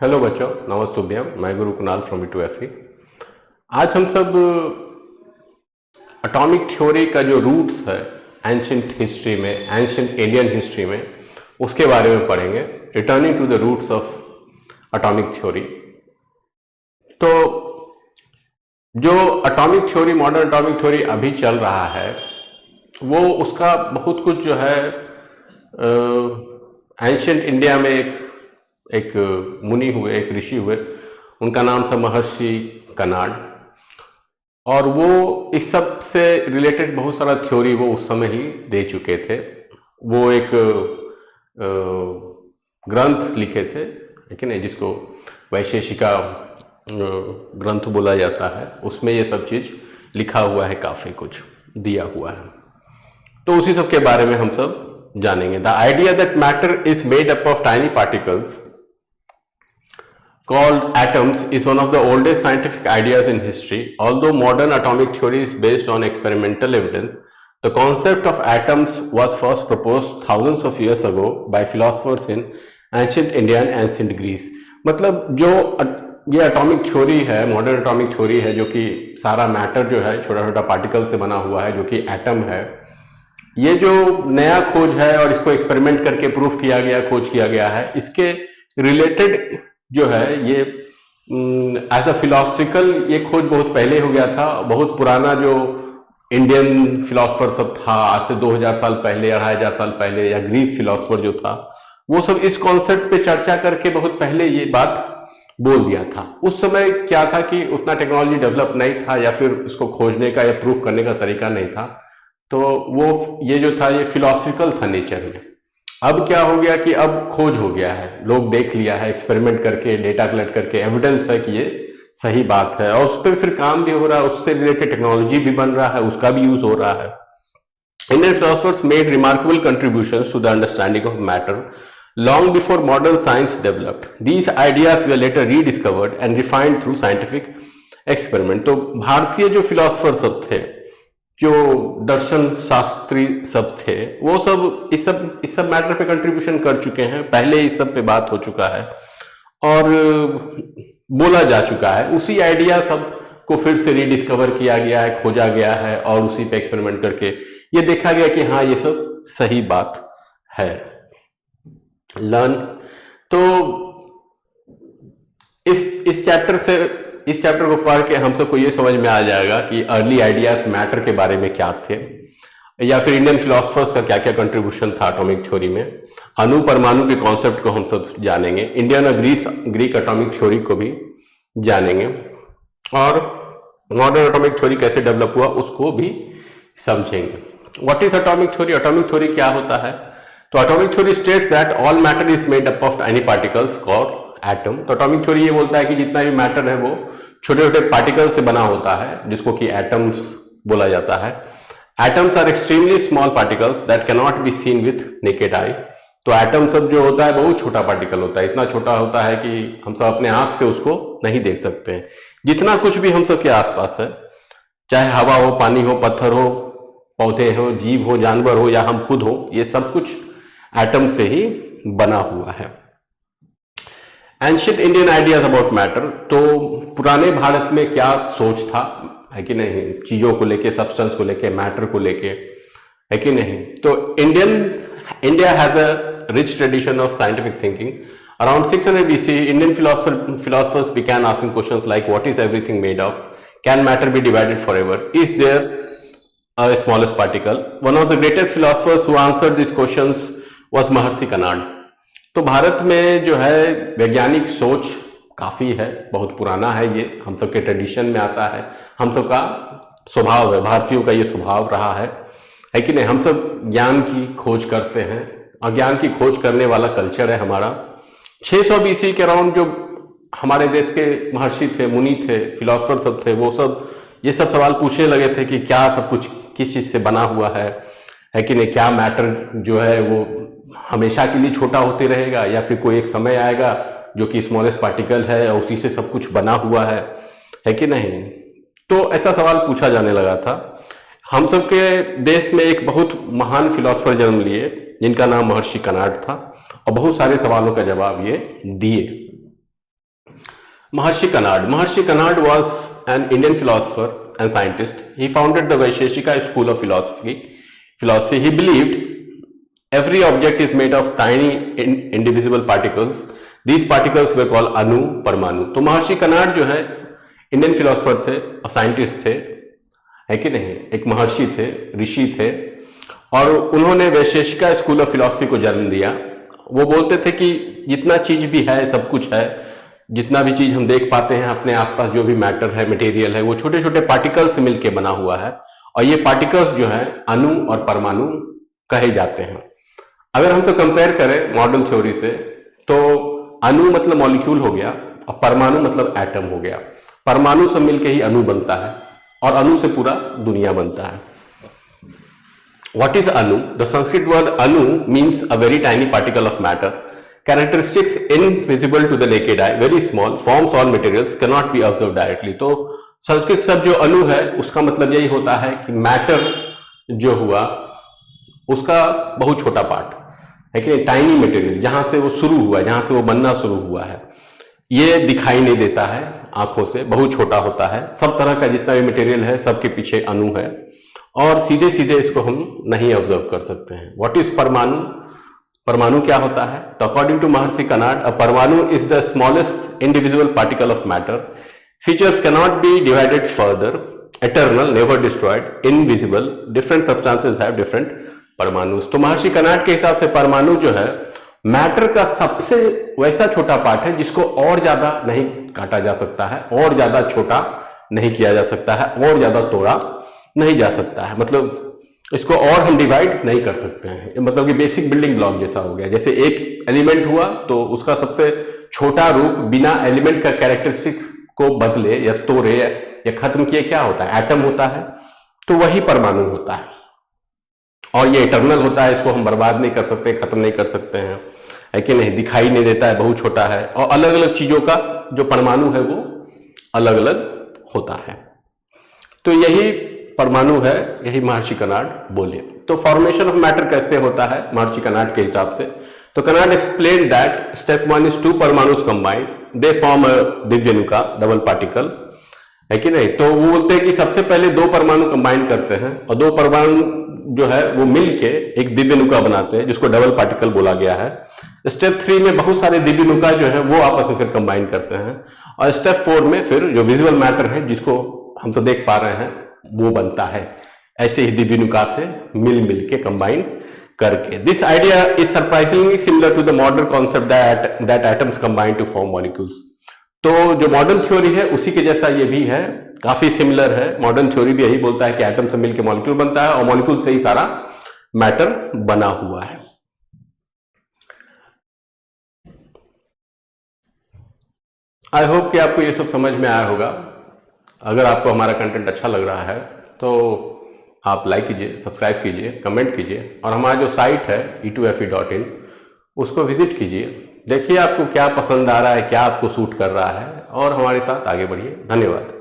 Hello बच्चों, नमस्तुभ्यम। मैं गुरु Kunal from E2FE। आज हम सब एटॉमिक थ्योरी का जो रूट्स है एंशिएंट हिस्ट्री में, एंशिएंट इंडियन हिस्ट्री में, उसके बारे में पढ़ेंगे। Returning to the roots of atomic theory. तो जो atomic theory, modern atomic theory अभी चल रहा है, वो उसका बहुत कुछ जो है एंशिएंट इंडिया में एक मुनि हुए, एक ऋषि हुए, उनका नाम था महर्षि कनाड। और वो इस सब से रिलेटेड बहुत सारा थ्योरी वो उस समय ही दे चुके थे। वो एक ग्रंथ लिखे थे, लेकिन जिसको वैशेषिका ग्रंथ बोला जाता है, उसमें ये सब चीज़ लिखा हुआ है, काफ़ी कुछ दिया हुआ है। तो उसी सब के बारे में हम सब जानेंगे। The idea that matter is made up of tiny particles called atoms is one of the oldest scientific ideas in history. Although modern atomic theory is based on experimental evidence, the concept of atoms was first proposed thousands of years ago by philosophers in ancient India and ancient Greece. मतलब जो ये atomic theory है, modern atomic theory है, जो कि सारा matter जो है छोटा छोटा पार्टिकल से बना हुआ है, जो कि एटम है, ये जो नया खोज है और इसको एक्सपेरिमेंट करके प्रूफ किया गया, खोज किया गया है, इसके रिलेटेड जो है ये एज अ फिलोसफिकल ये खोज बहुत पहले हो गया था। बहुत पुराना जो इंडियन फिलोसफर सब था, आज से 2000 साल पहले, 2500 साल पहले, या ग्रीस फिलोसफर जो था, वो सब इस कॉन्सेप्ट पे चर्चा करके बहुत पहले ये बात बोल दिया था। उस समय क्या था कि उतना टेक्नोलॉजी डेवलप नहीं था, या फिर इसको खोजने का या प्रूफ करने का तरीका नहीं था। तो वो ये जो था ये फिलोसफिकल था नेचर में। अब क्या हो गया कि अब खोज हो गया है, लोग देख लिया है, एक्सपेरिमेंट करके, डेटा कलेक्ट करके, एविडेंस है कि ये सही बात है, और उस पर फिर काम भी हो रहा है, उससे रिलेटेड टेक्नोलॉजी भी बन रहा है, उसका भी यूज हो रहा है। Indian philosophers made remarkable contributions to the understanding of matter long before modern science developed. These ideas were later rediscovered and refined through scientific experiment. तो भारतीय जो फिलोसफर सब थे, जो दर्शन शास्त्री सब थे, वो सब इस सब मैटर पे कंट्रीब्यूशन कर चुके हैं। पहले इस सब पे बात हो चुका है और बोला जा चुका है। उसी आइडिया सब को फिर से रीडिस्कवर किया गया है, खोजा गया है, और उसी पे एक्सपेरिमेंट करके ये देखा गया कि हाँ, ये सब सही बात है। लर्न तो इस चैप्टर को पढ़ के हम सबको ये समझ में आ जाएगा कि अर्ली आइडियाज मैटर के बारे में क्या थे, या फिर इंडियन फिलोसफर्स का क्या क्या कंट्रीब्यूशन था एटॉमिक थ्योरी में। अणु परमाणु के कॉन्सेप्ट को हम सब जानेंगे, इंडियन और ग्रीक एटॉमिक थ्योरी को भी जानेंगे, और मॉडर्न एटॉमिक थ्योरी कैसे डेवलप हुआ उसको भी समझेंगे। What is atomic theory? Atomic theory क्या होता है? तो atomic theory states that all matter is made up of tiny particles called atom. तो एटॉमिक थ्योरी ये बोलता है कि जितना भी मैटर है वो छोटे छोटे पार्टिकल से बना होता है, जिसको कि एटम्स बोला जाता है। Atoms are extremely small particles that can not be seen with naked eye. तो एटम सब जो होता है बहुत छोटा पार्टिकल होता है, इतना छोटा होता है कि हम सब अपने आंख से उसको नहीं देख सकते हैं। जितना कुछ भी हम सब के आसपास है, चाहे हवा हो, पानी हो, पत्थर हो, पौधे हो, जीव हो, जानवर हो, या हम खुद हो, ये सब कुछ एटम से ही बना हुआ है। Ancient Indian ideas about matter. तो पुराने भारत में क्या सोच था, है कि नहीं, चीजों को लेके, सब्सटेंस को लेके, मैटर को लेके, है कि नहीं। तो India has a rich tradition of scientific thinking. Around 600 BC, Indian philosophers began asking questions like, what is everything made of? Can matter be divided forever? Is there a smallest particle? One of the greatest philosophers who answered these questions was Maharshi canard. तो भारत में जो है वैज्ञानिक सोच काफ़ी है, बहुत पुराना है, ये हम सबके ट्रेडिशन में आता है, हम सबका स्वभाव है, भारतीयों का ये स्वभाव रहा है कि नहीं। हम सब ज्ञान की खोज करते हैं, और ज्ञान की खोज करने वाला कल्चर है हमारा। 600 BC के अराउंड जो हमारे देश के महर्षि थे, मुनि थे, फिलोसफर सब थे, वो सब ये सब सवाल पूछने लगे थे कि क्या सब कुछ किस चीज़ से बना हुआ है कि नहीं। क्या मैटर जो है वो हमेशा के लिए छोटा होते रहेगा, या फिर कोई एक समय आएगा जो कि स्मॉलेस्ट पार्टिकल है और उसी से सब कुछ बना हुआ है कि नहीं। तो ऐसा सवाल पूछा जाने लगा था। हम सबके देश में एक बहुत महान फिलोसफर जन्म लिए, जिनका नाम महर्षि कनाड था, और बहुत सारे सवालों का जवाब ये दिए। Maharshi Kanad was an Indian philosopher and scientist. He founded the Vaisheshika school of philosophy. He believed every object is made of tiny indivisible particles. These particles were called Anu, Parmanu. तो महर्षि canard जो है Indian philosopher थे और scientist थे, है कि नहीं, एक महर्षि थे, ऋषि थे, और उन्होंने वैशेषिका स्कूल ऑफ फिलॉसफी को जन्म दिया। वो बोलते थे कि जितना चीज भी है, सब कुछ है, जितना भी चीज हम देख पाते हैं अपने आसपास, जो भी मैटर है, मटेरियल है, वो छोटे छोटे पार्टिकल्स से मिलकर बना हुआ है, और ये पार्टिकल्स जो है अणु और परमाणु कहे जाते हैं। अगर हमसे कंपेयर करें मॉडर्न थ्योरी से, तो अणु मतलब मॉलिक्यूल हो गया और परमाणु मतलब एटम हो गया। परमाणु से मिलकर ही अणु बनता है और अणु से पूरा दुनिया बनता है। What is Anu? The Sanskrit word Anu means a very tiny particle of matter. Characteristics invisible to the naked eye, very small, forms all materials, cannot be observed directly. तो संस्कृत शब्द जो अणु है उसका मतलब यही होता है कि मैटर जो हुआ उसका बहुत छोटा पार्ट है कि टाइनी मटेरियल, जहां से वो शुरू हुआ, जहां से वो बनना शुरू हुआ है, ये दिखाई नहीं देता है आंखों से, बहुत छोटा होता है। सब तरह का जितना भी मटेरियल है सबके पीछे अणु है और सीधे सीधे इसको हम नहीं ऑब्जर्व कर सकते हैं। व्हाट इज परमाणु? परमाणु क्या होता है? तो अकॉर्डिंग टू महर्षि कनाड, अ परमाणु is the smallest individual particle of matter, features cannot be divided further, eternal, never destroyed, invisible, different substances have different परमाणु। तो महर्षि कनाड के हिसाब से परमाणु जो है मैटर का सबसे वैसा छोटा पार्ट है जिसको और ज्यादा नहीं काटा जा सकता है, और ज्यादा छोटा नहीं किया जा सकता है, और ज्यादा तोड़ा नहीं जा सकता है, मतलब इसको और हम डिवाइड नहीं कर सकते हैं। मतलब कि बेसिक बिल्डिंग ब्लॉक जैसा हो गया। जैसे एक एलिमेंट हुआ तो उसका सबसे छोटा रूप बिना एलिमेंट का कैरेक्टरिस्टिक को बदले या तोड़े या खत्म किए क्या होता है? एटम होता है। तो वही परमाणु होता है और ये इटर्नल होता है, इसको हम बर्बाद नहीं कर सकते, खत्म नहीं कर सकते हैं, है कि नहीं, दिखाई नहीं देता है, बहुत छोटा है, और अलग अलग चीजों का जो परमाणु है वो अलग अलग होता है। तो यही परमाणु है, यही महर्षि कनाड बोले। तो फॉर्मेशन ऑफ मैटर कैसे होता है महर्षि कनाड के हिसाब से? तो Kanad explain that step 1 is 2 परमाणुस कंबाइंड, दे फॉर्म अ दिव्यनुका, डबल पार्टिकल, है कि नहीं। तो वो बोलते हैं कि सबसे पहले 2 परमाणु कंबाइन करते हैं और 2 परमाणु जो है वो मिलके एक दिव्यनुका बनाते हैं जिसको डबल पार्टिकल बोला गया है। स्टेप 3 में बहुत सारे दिव्यनुका जो है वो आपस में फिर कंबाइन करते हैं, और स्टेप 4 में फिर जो विजुअल मैटर है जिसको हम तो देख पा रहे हैं वो बनता है। ऐसे ही दिव्यनुका से मिल के कंबाइन करके। This idea is surprisingly similar to the modern concept that atoms combine to form molecules. तो जो मॉडर्न थ्योरी है उसी के जैसा ये भी है, काफी सिमिलर है। मॉडर्न थ्योरी भी यही बोलता है कि एटम से मिलकर मॉलिक्यूल बनता है और मॉलिक्यूल से ही सारा मैटर बना हुआ है। आई होप कि आपको ये सब समझ में आया होगा। अगर आपको हमारा कंटेंट अच्छा लग रहा है तो आप लाइक कीजिए, सब्सक्राइब कीजिए, कमेंट कीजिए, और हमारा जो साइट है e2fe.in उसको विजिट कीजिए। देखिए आपको क्या पसंद आ रहा है, क्या आपको सूट कर रहा है, और हमारे साथ आगे बढ़िए। धन्यवाद।